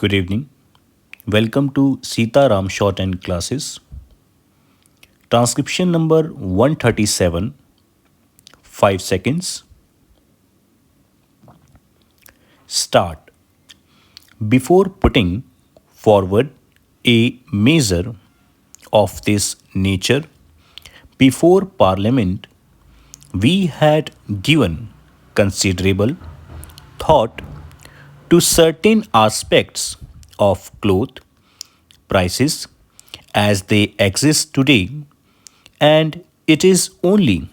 Good evening. Welcome to Sita Ram Shorthand classes. Transcription number 137, 5 seconds. Start. Before putting forward a measure of this nature before Parliament, we had given considerable thought to certain aspects of cloth prices as they exist today, and it is only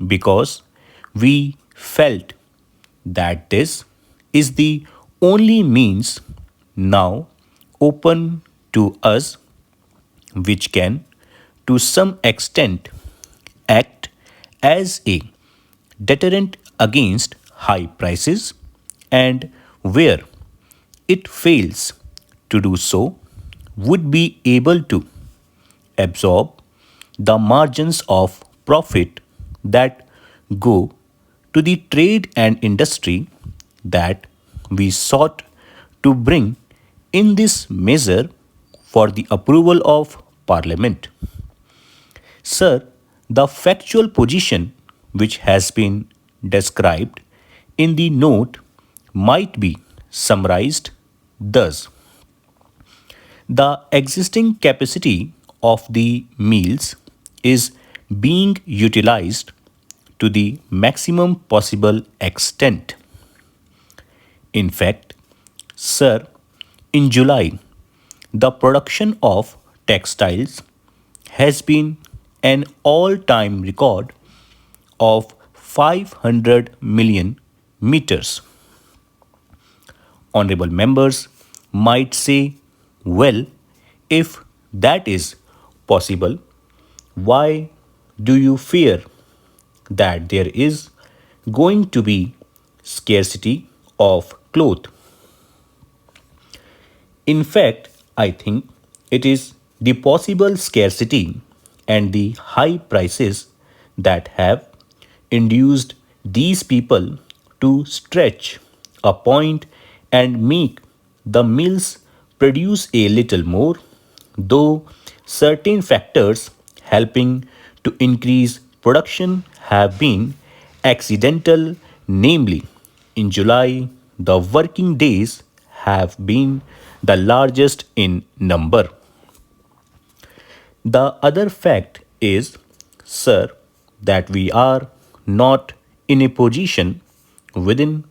because we felt that this is the only means now open to us which can, to some extent, act as a deterrent against high prices, and where it fails to do so, would be able to absorb the margins of profit that go to the trade and industry that we sought to bring in this measure for the approval of Parliament. Sir, the factual position which has been described in the note might be summarized thus. The existing capacity of the mills is being utilized to the maximum possible extent. In fact, sir, in July, the production of textiles has been an all time record of 500 million meters. Honorable members might say, well, if that is possible, why do you fear that there is going to be scarcity of cloth? In fact, I think it is the possible scarcity and the high prices that have induced these people to stretch a point and make the mills produce a little more, though certain factors helping to increase production have been accidental, namely, in July, the working days have been the largest in number. The other fact is, sir, that we are not in a position within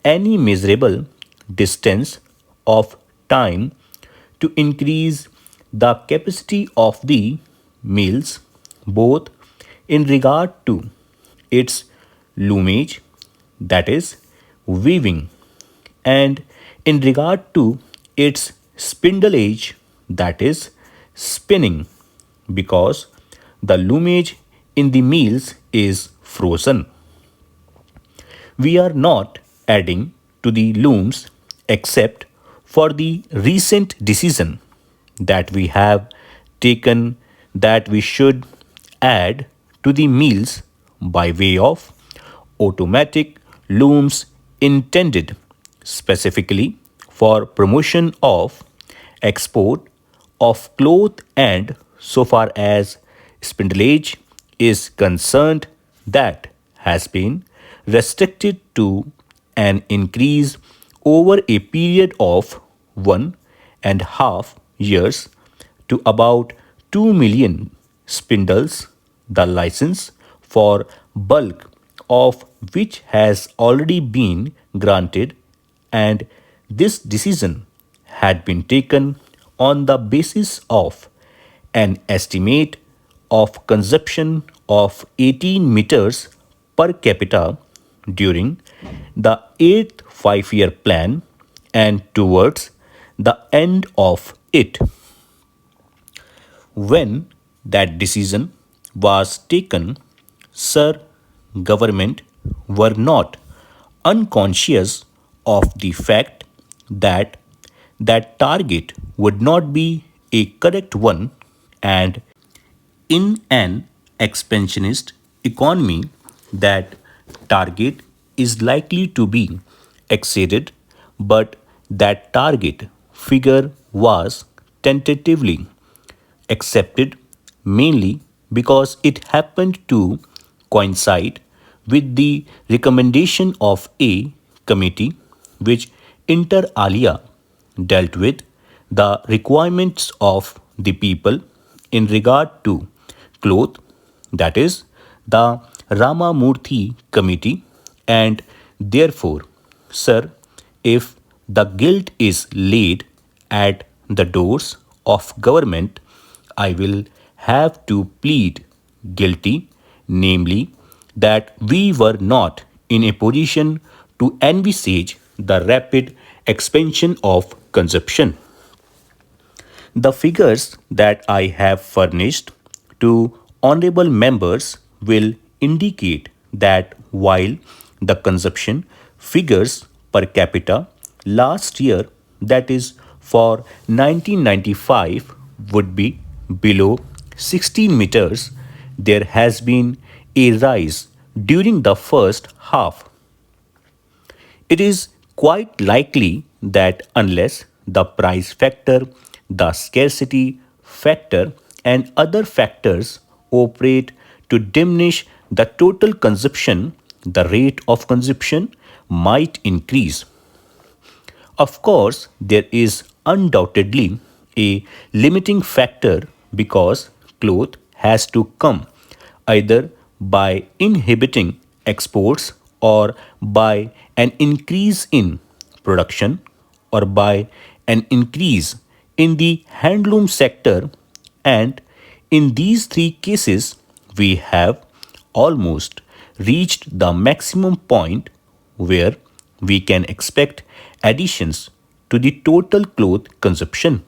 any measurable distance of time to increase the capacity of the mills, both in regard to its loomage, that is, weaving, and in regard to its spindleage, that is, spinning, because the loomage in the mills is frozen. We are not adding to the looms except for the recent decision that we have taken that we should add to the mills by way of automatic looms intended specifically for promotion of export of cloth, and so far as spindleage is concerned, that has been restricted to an increase over a period of 1.5 years to about 2 million spindles, the license for bulk of which has already been granted, and this decision had been taken on the basis of an estimate of consumption of 18 meters per capita during the 8th 5 year plan, and towards the end of it. When that decision was taken, Sir, government were not unconscious of the fact that that target would not be a correct one, and in an expansionist economy, that target is likely to be exceeded, but that target figure was tentatively accepted mainly because it happened to coincide with the recommendation of a committee which inter alia dealt with the requirements of the people in regard to cloth, that is, the Ramamurthy Committee, and therefore, sir, if the guilt is laid at the doors of government, I will have to plead guilty, namely, that we were not in a position to envisage the rapid expansion of consumption. The figures that I have furnished to honorable members will indicate that while the consumption figures per capita last year, that is for 1995, would be below 16 meters, there has been a rise during the first half. It is quite likely that unless the price factor, the scarcity factor, and other factors operate to diminish the total consumption, the rate of consumption might increase. Of course, there is undoubtedly a limiting factor because cloth has to come either by inhibiting exports or by an increase in production or by an increase in the handloom sector, and in these three cases we have almost reached the maximum point where we can expect additions to the total cloth consumption.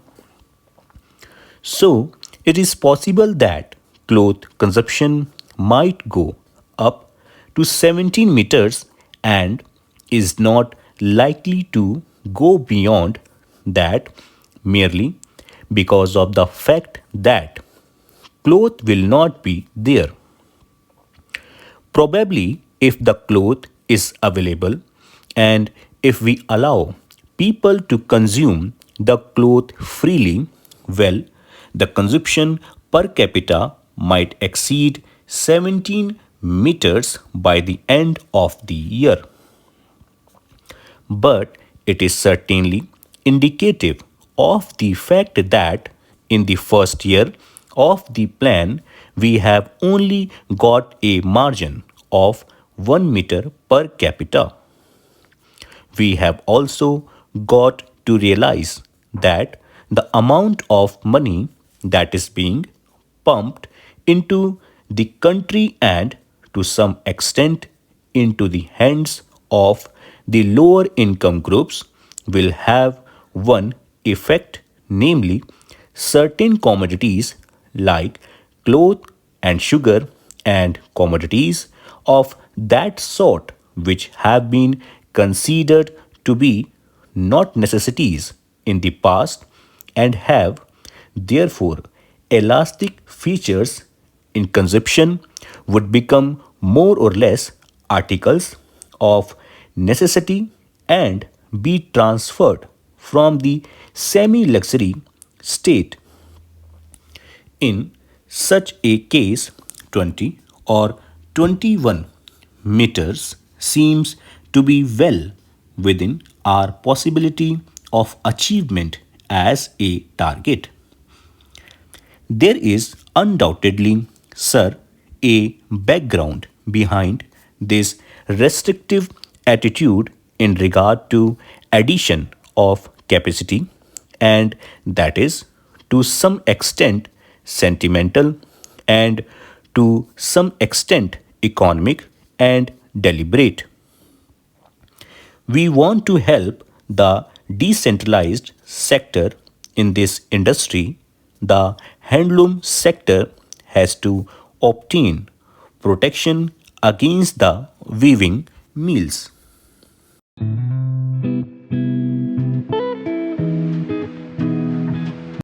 So, it is possible that cloth consumption might go up to 17 meters and is not likely to go beyond that merely because of the fact that cloth will not be there. Probably, if the cloth is available and if we allow people to consume the cloth freely, well, the consumption per capita might exceed 17 meters by the end of the year. But it is certainly indicative of the fact that in the first year of the plan, we have only got a margin of 1 meter per capita. We have also got to realize that the amount of money that is being pumped into the country and to some extent into the hands of the lower income groups will have one effect, namely, certain commodities like cloth and sugar and commodities of that sort which have been considered to be not necessities in the past and have therefore elastic features in consumption would become more or less articles of necessity and be transferred from the semi luxury state. In such a case, 20 or 21 meters seems to be well within our possibility of achievement as a target. There is undoubtedly, sir, a background behind this restrictive attitude in regard to addition of capacity, and that is to some extent sentimental and to some extent economic and deliberate. We want to help the decentralized sector in this industry. The handloom sector has to obtain protection against the weaving mills.